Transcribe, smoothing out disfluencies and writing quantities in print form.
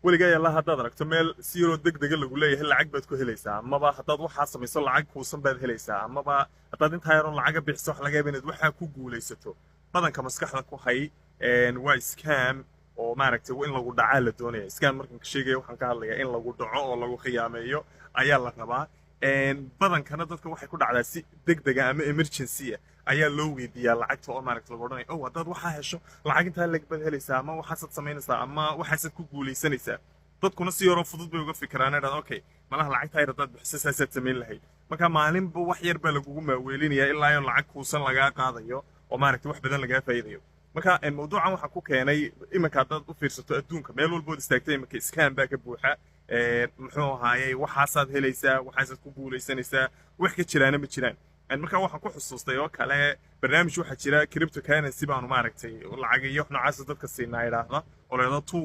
weligaa yalla haddaad aragto meel si yaroo degdega lagu leeyahay lacag baad ku helaysaa amaba haddaad waxaa samayso lacag kuusan baad helaysaa amaba haddaad intaa yaroon lacaga bixiso wax laga yaaba inaad waxaa ku guulaysato badanka maskaxda ku hay waa scam oo maaragtay in lagu dhacaa la doonaya scam markaan ka sheegaya waxaan ka hadlayaa in lagu dhaco oo lagu khiyaameeyo ayaa la rabaa badankana dadka waxay ku dhacdaa si degdega ama emergency ah ayaa loo weydiiyaa lacagta oo maaragtay lagu odhanayo oh haddaad waxaa hesho lacag intaa leg baad helaysaa ama waxaasaad samaynaysaa ama waxaasaad ku guulaysanaysaa dadkuna si yaroo fudud bay uga fikiraan idhahda okay malaha lacagtaa yar haddaad bixiso saasaad samayn lahayd marka maalinba wax yar baa lagugu maaweelinayaa ilaa iyo lacag kuusan lagaa qaadayo oo maaragtay wax badan lagaa faa'iidayo marka mawduucan waxaa ku keenay iminka haddaad u fiirsato adduunka meel walbood istaagtay iminka scam baa ka buuxa muxuu ahaayey waxaasaad helaysaa waxaasaad ku guulaysanaysaa wax ka jiraana ma jiraan marka waxaan ku xusuustay oo kale barnaamij waxaa jira cryptocurrency baanu maaragtay lacag iyo wax noocaas dadka siinaa idhaahda oo leedo 2